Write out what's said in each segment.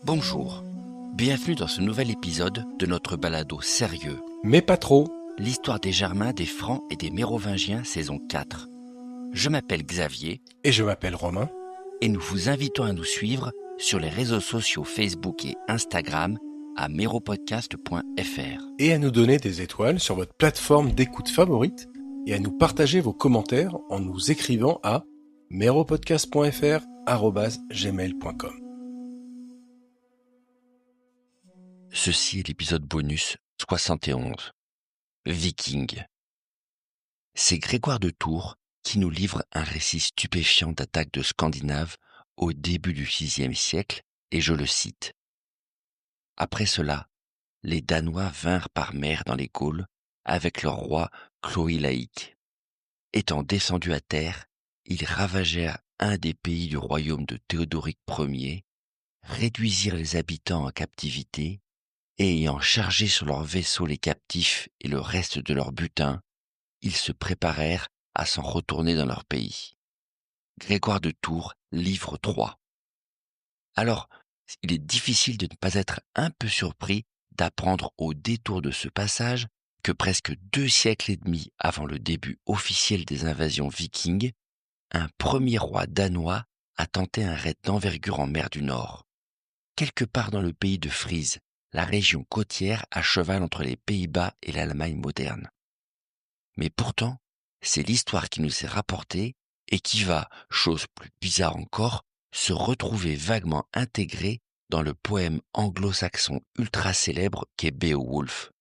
Bonjour, bienvenue dans ce nouvel épisode de notre balado sérieux. Mais pas trop. L'histoire des Germains, des Francs et des Mérovingiens, saison 4. Je m'appelle Xavier. Et je m'appelle Romain. Et nous vous invitons à nous suivre sur les réseaux sociaux Facebook et Instagram à meropodcast.fr. Et à nous donner des étoiles sur votre plateforme d'écoute favorite et à nous partager vos commentaires en nous écrivant à meropodcast.fr@gmail.com. Ceci est l'épisode bonus 71. Viking. C'est Grégoire de Tours qui nous livre un récit stupéfiant d'attaque de Scandinaves au début du VIe siècle, et je le cite. Après cela, les Danois vinrent par mer dans les Gaules avec leur roi Chloïlaïc. Étant descendus à terre, ils ravagèrent un des pays du royaume de Théodoric Ier, réduisirent les habitants en captivité, et ayant chargé sur leurs vaisseaux les captifs et le reste de leur butin, ils se préparèrent à s'en retourner dans leur pays. Grégoire de Tours, livre 3. Alors, il est difficile de ne pas être un peu surpris d'apprendre au détour de ce passage que presque 2 siècles et demi avant le début officiel des invasions vikings, un premier roi danois a tenté un raid d'envergure en mer du Nord. Quelque part dans le pays de Frise, la région côtière à cheval entre les Pays-Bas et l'Allemagne moderne. Mais pourtant, c'est l'histoire qui nous est rapportée et qui va, chose plus bizarre encore, se retrouver vaguement intégrée dans le poème anglo-saxon ultra célèbre qu'est Beowulf.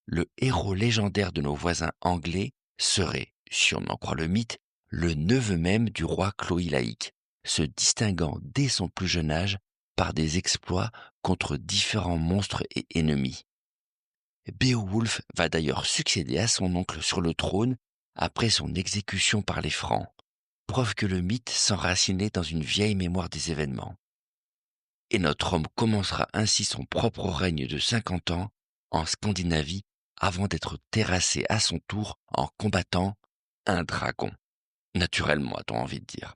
Le héros légendaire de nos voisins anglais serait, si on en croit le mythe, le neveu même du roi Chloïlaïc, se distinguant dès son plus jeune âge par des exploits contre différents monstres et ennemis. Beowulf va d'ailleurs succéder à son oncle sur le trône après son exécution par les Francs, preuve que le mythe s'enracinait dans une vieille mémoire des événements. Et notre homme commencera ainsi son propre règne de 50 ans en Scandinavie avant d'être terrassé à son tour en combattant un dragon. Naturellement, a-t-on envie de dire.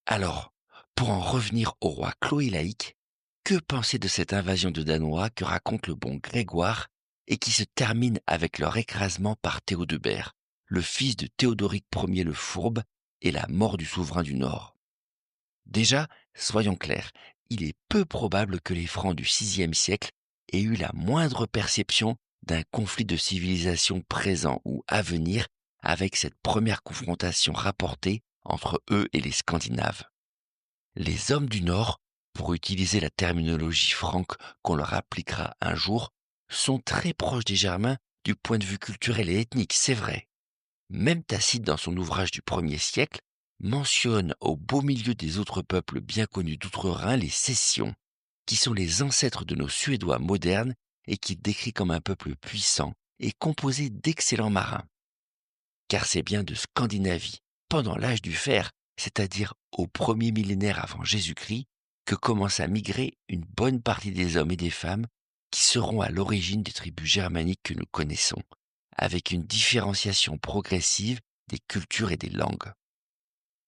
Alors, pour en revenir au roi Chloïlaïc, que penser de cette invasion de Danois que raconte le bon Grégoire et qui se termine avec leur écrasement par Théodebert, le fils de Théodoric Ier le Fourbe et la mort du souverain du Nord? Déjà, soyons clairs, il est peu probable que les Francs du VIe siècle aient eu la moindre perception d'un conflit de civilisation présent ou à venir avec cette première confrontation rapportée entre eux et les Scandinaves. Les hommes du Nord, pour utiliser la terminologie franque qu'on leur appliquera un jour, sont très proches des Germains du point de vue culturel et ethnique, c'est vrai. Même Tacite, dans son ouvrage du 1er siècle, mentionne au beau milieu des autres peuples bien connus d'outre-Rhin les Cétions, qui sont les ancêtres de nos Suédois modernes et qu'il décrit comme un peuple puissant et composé d'excellents marins. Car c'est bien de Scandinavie, pendant l'âge du fer, c'est-à-dire au premier millénaire avant Jésus-Christ, que commence à migrer une bonne partie des hommes et des femmes qui seront à l'origine des tribus germaniques que nous connaissons, avec une différenciation progressive des cultures et des langues.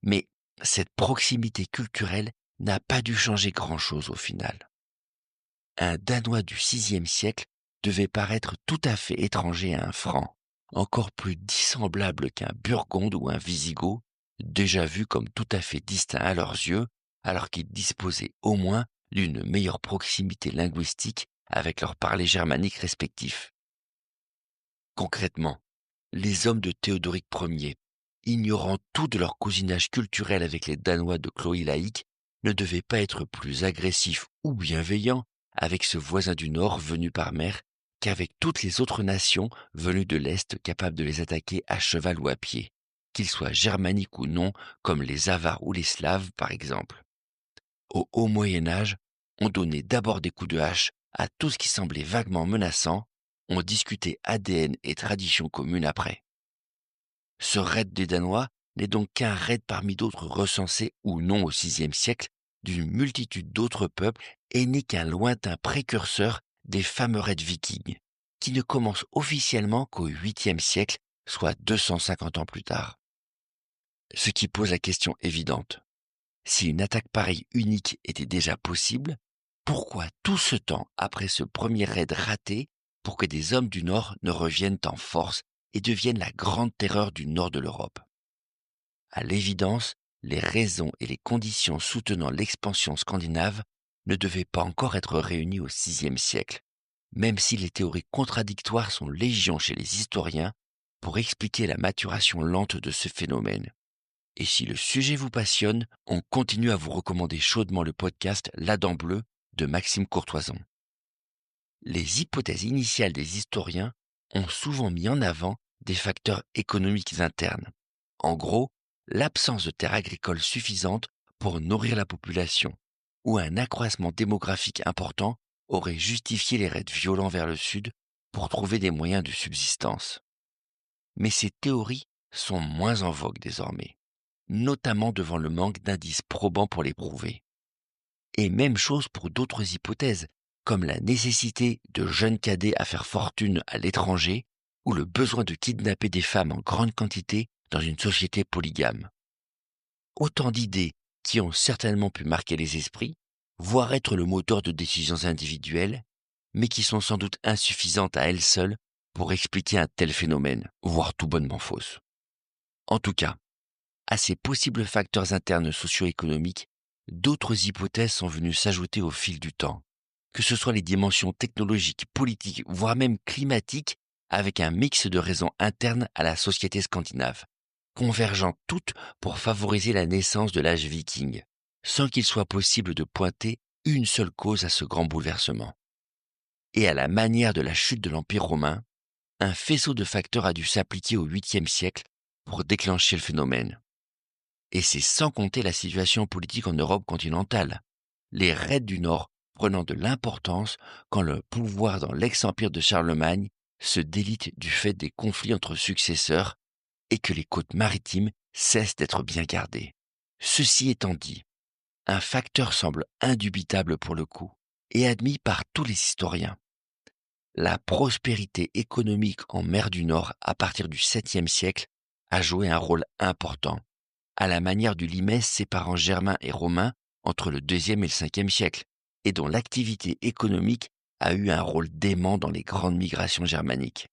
Mais cette proximité culturelle n'a pas dû changer grand-chose au final. Un Danois du VIe siècle devait paraître tout à fait étranger à un Franc, encore plus dissemblable qu'un Burgonde ou un Wisigoth, déjà vu comme tout à fait distincts à leurs yeux, alors qu'ils disposaient au moins d'une meilleure proximité linguistique avec leurs parlers germaniques respectifs. Concrètement, les hommes de Théodoric Ier, ignorant tout de leur cousinage culturel avec les Danois de Chloïlaïc, ne devaient pas être plus agressifs ou bienveillants avec ce voisin du Nord venu par mer qu'avec toutes les autres nations venues de l'Est capables de les attaquer à cheval ou à pied, qu'ils soient germaniques ou non, comme les Avars ou les Slaves par exemple. Au haut Moyen-Âge, on donnait d'abord des coups de hache à tout ce qui semblait vaguement menaçant, on discutait ADN et traditions communes après. Ce raid des Danois n'est donc qu'un raid parmi d'autres recensés ou non au VIe siècle d'une multitude d'autres peuples et n'est qu'un lointain précurseur des fameux raids vikings, qui ne commencent officiellement qu'au 8e siècle, soit 250 ans plus tard. Ce qui pose la question évidente. Si une attaque pareille unique était déjà possible, pourquoi tout ce temps après ce premier raid raté pour que des hommes du Nord ne reviennent en force et deviennent la grande terreur du Nord de l'Europe? À l'évidence, les raisons et les conditions soutenant l'expansion scandinave ne devaient pas encore être réunies au VIe siècle, même si les théories contradictoires sont légion chez les historiens pour expliquer la maturation lente de ce phénomène. Et si le sujet vous passionne, on continue à vous recommander chaudement le podcast La Dent Bleue de Maxime Courtoison. Les hypothèses initiales des historiens ont souvent mis en avant des facteurs économiques internes. En gros, l'absence de terres agricoles suffisantes pour nourrir la population, ou un accroissement démographique important aurait justifié les raids violents vers le sud pour trouver des moyens de subsistance. Mais ces théories sont moins en vogue désormais, notamment devant le manque d'indices probants pour les prouver. Et même chose pour d'autres hypothèses, comme la nécessité de jeunes cadets à faire fortune à l'étranger ou le besoin de kidnapper des femmes en grande quantité dans une société polygame. Autant d'idées qui ont certainement pu marquer les esprits, voire être le moteur de décisions individuelles, mais qui sont sans doute insuffisantes à elles seules pour expliquer un tel phénomène, voire tout bonnement fausses. En tout cas, à ces possibles facteurs internes socio-économiques, d'autres hypothèses sont venues s'ajouter au fil du temps, que ce soit les dimensions technologiques, politiques, voire même climatiques, avec un mix de raisons internes à la société scandinave, convergeant toutes pour favoriser la naissance de l'âge viking, sans qu'il soit possible de pointer une seule cause à ce grand bouleversement. Et à la manière de la chute de l'Empire romain, un faisceau de facteurs a dû s'appliquer au 8e siècle pour déclencher le phénomène. Et c'est sans compter la situation politique en Europe continentale, les raids du Nord prenant de l'importance quand le pouvoir dans l'ex-empire de Charlemagne se délite du fait des conflits entre successeurs et que les côtes maritimes cessent d'être bien gardées. Ceci étant dit, un facteur semble indubitable pour le coup et admis par tous les historiens. La prospérité économique en mer du Nord à partir du 7e siècle a joué un rôle important, à la manière du limès séparant germains et romains entre le 2e et le 5e siècle, et dont l'activité économique a eu un rôle dément dans les grandes migrations germaniques.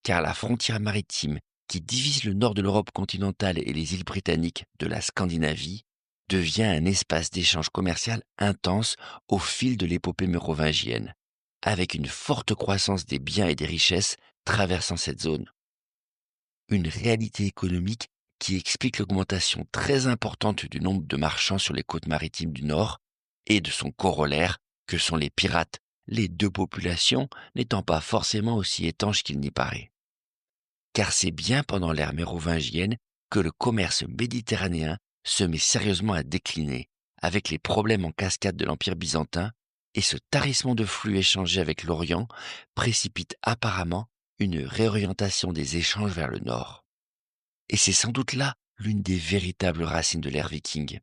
Car la frontière maritime qui divise le nord de l'Europe continentale et les îles britanniques de la Scandinavie devient un espace d'échange commercial intense au fil de l'épopée mérovingienne, avec une forte croissance des biens et des richesses traversant cette zone. Une réalité économique qui explique l'augmentation très importante du nombre de marchands sur les côtes maritimes du Nord et de son corollaire que sont les pirates, les deux populations n'étant pas forcément aussi étanches qu'il n'y paraît. Car c'est bien pendant l'ère mérovingienne que le commerce méditerranéen se met sérieusement à décliner, avec les problèmes en cascade de l'Empire byzantin, et ce tarissement de flux échangés avec l'Orient précipite apparemment une réorientation des échanges vers le nord. Et c'est sans doute là l'une des véritables racines de l'ère viking.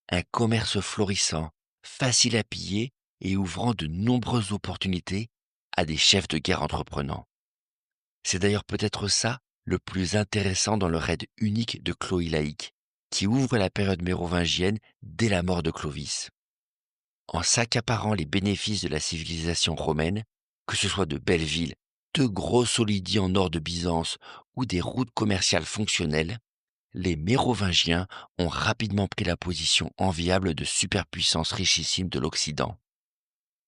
Un commerce florissant, facile à piller et ouvrant de nombreuses opportunités à des chefs de guerre entreprenants. C'est d'ailleurs peut-être ça le plus intéressant dans le raid unique de Chloé Laïque, qui ouvre la période mérovingienne dès la mort de Clovis. En s'accaparant les bénéfices de la civilisation romaine, que ce soit de belles villes, de gros solidis en nord de Byzance ou des routes commerciales fonctionnelles, les Mérovingiens ont rapidement pris la position enviable de superpuissance richissime de l'Occident.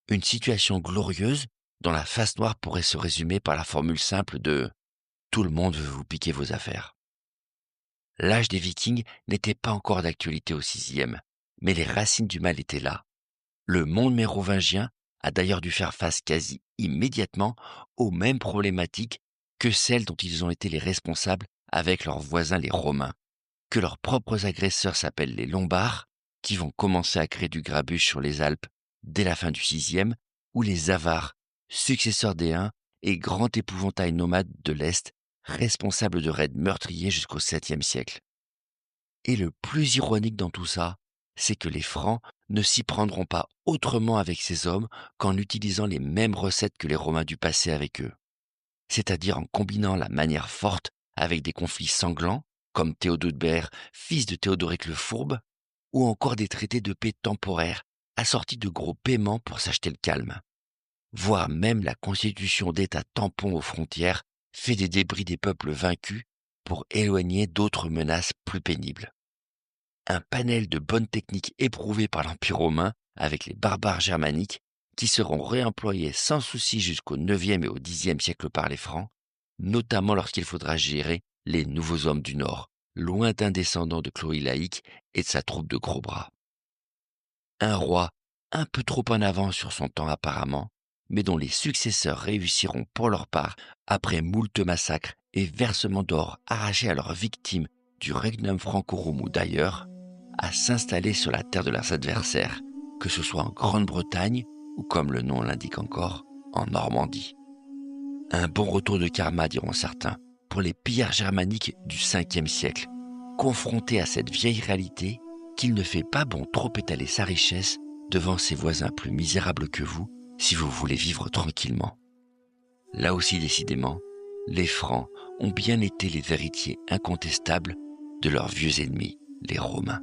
Une situation glorieuse dont la face noire pourrait se résumer par la formule simple de « tout le monde veut vous piquer vos affaires ». L'âge des Vikings n'était pas encore d'actualité au VIe, mais les racines du mal étaient là. Le monde mérovingien a d'ailleurs dû faire face quasi immédiatement aux mêmes problématiques que celles dont ils ont été les responsables avec leurs voisins les Romains, que leurs propres agresseurs s'appellent les Lombards, qui vont commencer à créer du grabuge sur les Alpes dès la fin du VIe, ou les Avars, successeurs des Huns et grand épouvantail nomade de l'Est, responsables de raids meurtriers jusqu'au 7e siècle. Et le plus ironique dans tout ça, c'est que les Francs ne s'y prendront pas autrement avec ces hommes qu'en utilisant les mêmes recettes que les Romains du passé avec eux, c'est-à-dire en combinant la manière forte avec des conflits sanglants, comme Théodebert, fils de Théodoric le Fourbe, ou encore des traités de paix temporaires, assortis de gros paiements pour s'acheter le calme. Voire même la constitution d'États tampons aux frontières fait des débris des peuples vaincus pour éloigner d'autres menaces plus pénibles. Un panel de bonnes techniques éprouvées par l'Empire romain avec les barbares germaniques qui seront réemployés sans souci jusqu'au IXe et au Xe siècle par les Francs, notamment lorsqu'il faudra gérer les nouveaux hommes du Nord, lointains descendants de Chloé laïque et de sa troupe de gros bras. Un roi un peu trop en avance sur son temps apparemment, mais dont les successeurs réussiront pour leur part, après moult massacres et versements d'or arrachés à leurs victimes du Regnum Francorum ou d'ailleurs, à s'installer sur la terre de leurs adversaires, que ce soit en Grande-Bretagne ou, comme le nom l'indique encore, en Normandie. Un bon retour de karma, diront certains, pour les pillards germaniques du 5e siècle, confrontés à cette vieille réalité qu'il ne fait pas bon trop étaler sa richesse devant ses voisins plus misérables que vous si vous voulez vivre tranquillement. Là aussi, décidément, les Francs ont bien été les héritiers incontestables de leurs vieux ennemis, les Romains.